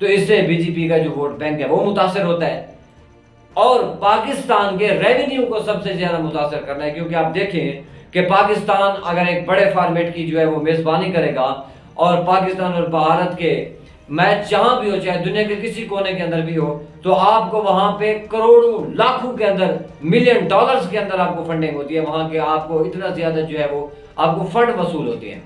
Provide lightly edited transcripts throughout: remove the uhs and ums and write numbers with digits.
تو اس سے B J پی کا جو ووٹ بینک ہے وہ متاثر ہوتا ہے، اور پاکستان کے ریونیو کو سب سے زیادہ متاثر کرنا ہے، کیونکہ آپ دیکھیں کہ پاکستان اگر ایک بڑے فارمیٹ کی جو ہے وہ میزبانی کرے گا، اور پاکستان اور بھارت کے میچ جہاں بھی ہو، چاہے دنیا کے کسی کونے کے اندر بھی ہو، تو آپ کو وہاں پہ کروڑوں لاکھوں کے اندر، ملین ڈالرز کے اندر آپ کو فنڈنگ ہوتی ہے، وہاں کے آپ کو اتنا زیادہ جو ہے وہ آپ کو فنڈ وصول ہوتے ہیں۔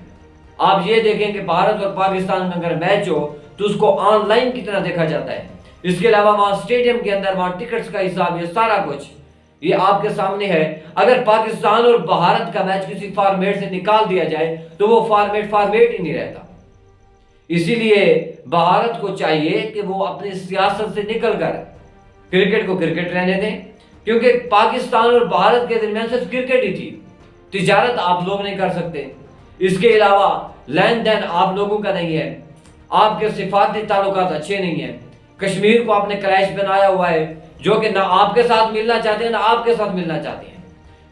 آپ یہ دیکھیں کہ بھارت اور پاکستان میں اگر میچ ہو تو اس کو آن لائن کتنا دیکھا جاتا ہے، اس کے علاوہ وہاں اسٹیڈیم کے اندر وہاں ٹکٹس کا حساب، یہ سارا کچھ یہ آپ کے سامنے ہے۔ اگر پاکستان اور بھارت کا میچ کسی فارمیٹ سے نکال دیا جائے تو وہ فارمیٹ ہی نہیں رہتا۔ اسی لیے بھارت کو چاہیے کہ وہ اپنی سیاست سے نکل کر کرکٹ کو کرکٹ رہنے دیں، کیونکہ پاکستان اور بھارت کے درمیان صرف کرکٹ ہی تھی، تجارت آپ لوگ نہیں کر سکتے، اس کے علاوہ لین دین آپ لوگوں کا نہیں ہے، آپ کے سفارتی تعلقات اچھے نہیں ہیں، کشمیر کو آپ نے کریش بنایا ہوا ہے، جو کہ نہ آپ کے ساتھ ملنا چاہتے ہیں نہ آپ کے ساتھ ملنا چاہتے ہیں،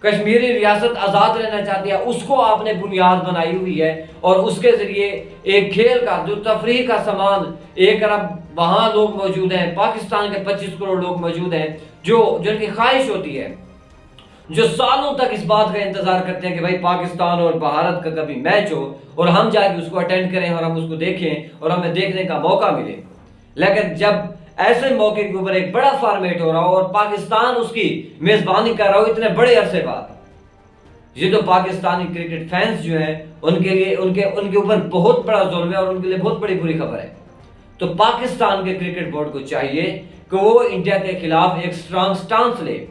کشمیری ریاست آزاد رہنا چاہتی ہے، اس کو آپ نے بنیاد بنائی ہوئی ہے، اور اس کے ذریعے ایک کھیل کا جو تفریح کا سامان، 1 ارب وہاں لوگ موجود ہیں، پاکستان کے 25 کروڑ لوگ موجود ہیں، جن کی خواہش ہوتی ہے، جو سالوں تک اس بات کا انتظار کرتے ہیں کہ بھائی پاکستان اور بھارت کا کبھی میچ ہو اور ہم جا کے اس کو اٹینڈ کریں اور ہم اس کو دیکھیں اور ہمیں دیکھنے کا موقع ملے۔ لیکن جب ایسے موقع کے اوپر ایک بڑا فارمیٹ ہو رہا ہو اور پاکستان اس کی میزبانی کر رہا ہو اتنے بڑے عرصے بعد، یہ تو پاکستانی کرکٹ فینس جو ہیں ان کے لیے ان کے اوپر بہت بڑا ظلم ہے اور ان کے لیے بہت بری خبر ہے۔ تو پاکستان کے کرکٹ بورڈ کو چاہیے کہ وہ انڈیا کے خلاف ایک سٹرانگ سٹانس لے،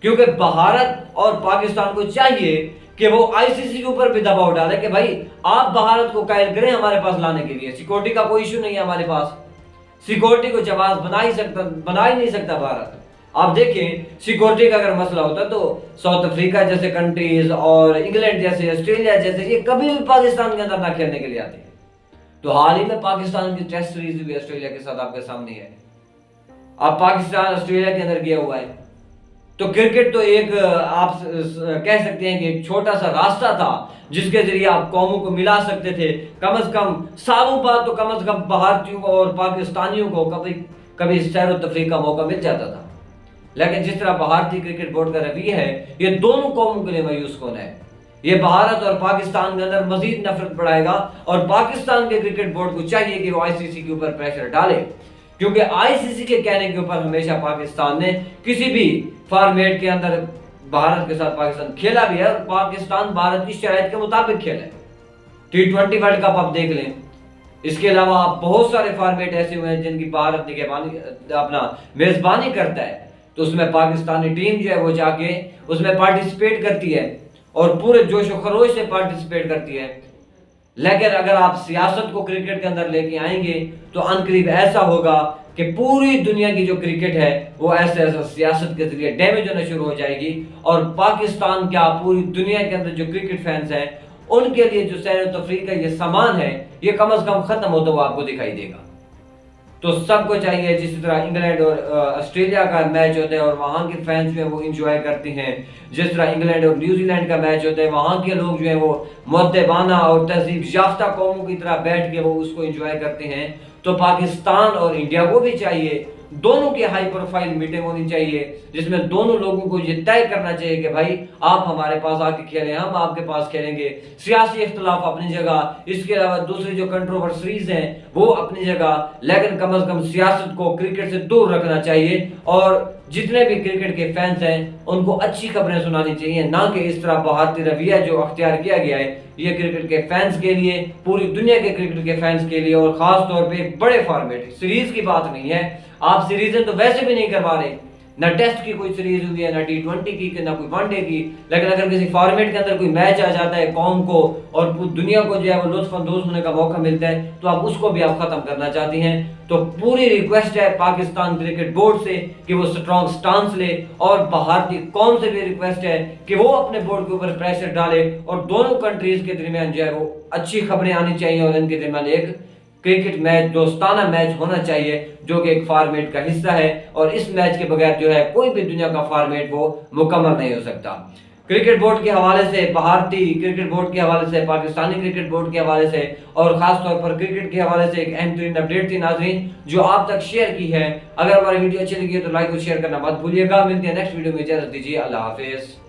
کیونکہ بھارت اور پاکستان کو چاہیے کہ وہ آئی سی سی کے اوپر بھی دباؤ ڈالے کہ بھائی آپ بھارت کو قائل کریں ہمارے پاس لانے کے لیے، سیکورٹی کا کوئی ایشو نہیں ہے ہمارے پاس، سیکورٹی کو جواز بنا ہی نہیں سکتا بھارت۔ آپ دیکھیں سیکورٹی کا اگر مسئلہ ہوتا تو ساؤتھ افریقہ جیسے کنٹریز اور انگلینڈ جیسے، آسٹریلیا جیسے، یہ کبھی بھی پاکستان کے اندر نہ کھیلنے کے لیے آتے ہیں۔ تو حال ہی میں پاکستان کی ٹیسٹ سیریز بھی آسٹریلیا کے ساتھ آپ کے سامنے ہے، اب پاکستان آسٹریلیا کے اندر گیا ہوا ہے۔ تو کرکٹ تو ایک آپ کہہ سکتے ہیں کہ ایک چھوٹا سا راستہ تھا جس کے ذریعے آپ قوموں کو ملا سکتے تھے، کم از کم سالوں بعد تو کم از کم بھارتیوں کو اور پاکستانیوں کو کبھی سیر و تفریح کا موقع مل جاتا تھا۔ لیکن جس طرح بھارتی کرکٹ بورڈ کا رویہ ہے یہ دونوں قوموں کے لیے مایوس کن ہے، یہ بھارت اور پاکستان کے اندر مزید نفرت بڑھائے گا، اور پاکستان کے کرکٹ بورڈ کو چاہیے کہ وہ آئی سی سی کے اوپر پریشر ڈالے، کیونکہ آئی سی سی کے کہنے کے اوپر ہمیشہ پاکستان نے کسی بھی فارمیٹ کے اندر بھارت کے ساتھ پاکستان کھیلا بھی ہے، اور پاکستان بھارت کی شرائط کے مطابق کھیلا ہے۔ T20 ورلڈ کپ آپ دیکھ لیں، اس کے علاوہ بہت سارے فارمیٹ ایسے ہوئے ہیں جن کی بھارت اپنا میزبانی کرتا ہے، تو اس میں پاکستانی ٹیم جو ہے وہ جا کے اس میں پارٹیسپیٹ کرتی ہے اور پورے جوش و خروش سے پارٹیسپیٹ کرتی ہے۔ لیکن اگر آپ سیاست کو کرکٹ کے اندر لے کے آئیں گے تو عنقریب ایسا ہوگا کہ پوری دنیا کی جو کرکٹ ہے وہ ایسا سیاست کے ذریعے ڈیمیج ہونا شروع ہو جائے گی، اور پاکستان کیا پوری دنیا کے اندر جو کرکٹ فینس ہیں ان کے لیے جو سیر و تفریح کا یہ سامان ہے یہ کم از کم ختم ہوتا ہوا آپ کو دکھائی دے گا۔ تو سب کو چاہیے، جس طرح انگلینڈ اور آسٹریلیا کا میچ ہوتا ہے اور وہاں کے فینس جو ہیں وہ انجوائے کرتے ہیں، جس طرح انگلینڈ اور نیوزی لینڈ کا میچ ہوتا ہے وہاں کے لوگ جو ہیں وہ مؤدبانہ اور تہذیب یافتہ قوموں کی طرح بیٹھ کے وہ اس کو انجوائے کرتے ہیں، تو پاکستان اور انڈیا کو بھی چاہیے، دونوں کی ہائی پروفائل میٹنگ ہونی چاہیے جس میں دونوں لوگوں کو یہ طے کرنا چاہیے کہ بھائی آپ ہمارے پاس آ کے کھیلیں، ہم آپ کے پاس کھیلیں گے۔ سیاسی اختلاف اپنی جگہ، اس کے علاوہ دوسری جو کنٹروورسیز ہیں وہ اپنی جگہ، لیکن کم از کم سیاست کو کرکٹ سے دور رکھنا چاہیے، اور جتنے بھی کرکٹ کے فینس ہیں ان کو اچھی خبریں سنانی چاہیے، نہ کہ اس طرح بھارتی رویہ جو اختیار کیا گیا ہے یہ کرکٹ کے فینس کے لیے، پوری دنیا کے کرکٹ کے فینس کے لیے، اور خاص طور پہ ایک بڑے فارمیٹ سیریز کی بات نہیں ہے، آپ سیریزیں تو ویسے بھی نہیں کروا رہے، نہ ٹیسٹ کی کوئی سیریز ہوئی ہے، نہ T20 کی، نہ کوئی ون ڈے کی، لیکن اگر کسی فارمیٹ کے اندر کوئی میچ آ جاتا ہے قوم کو اور پوری دنیا کو جو ہے وہ لطف اندوز ہونے کا موقع ملتا ہے تو آپ اس کو بھی آپ ختم کرنا چاہتی ہیں۔ تو پوری ریکویسٹ ہے پاکستان کرکٹ بورڈ سے کہ وہ سٹرانگ سٹانس لے، اور بھارتی قوم سے بھی ریکویسٹ ہے کہ وہ اپنے بورڈ کے اوپر پریشر ڈالے، اور دونوں کنٹریز کے درمیان جو ہے وہ اچھی خبریں آنی چاہیے، اور ان کے درمیان ایک کرکٹ میچ، دوستانہ میچ ہونا چاہیے جو کہ ایک فارمیٹ کا حصہ ہے، اور اس میچ کے بغیر جو ہے کوئی بھی دنیا کا فارمیٹ وہ مکمل نہیں ہو سکتا۔ کرکٹ بورڈ کے حوالے سے، بھارتی کرکٹ بورڈ کے حوالے سے، پاکستانی کرکٹ بورڈ کے حوالے سے، اور خاص طور پر کرکٹ کے حوالے سے ایک اہم ترین اپڈیٹ تھی ناظرین جو آپ تک شیئر کی ہے۔ اگر ہماری ویڈیو اچھی لگی ہے تو لائک اور شیئر کرنا مت بھولیے گا۔ ملتے ہیں نیکسٹ ویڈیو میں، اجازت دیجیے، اللہ حافظ۔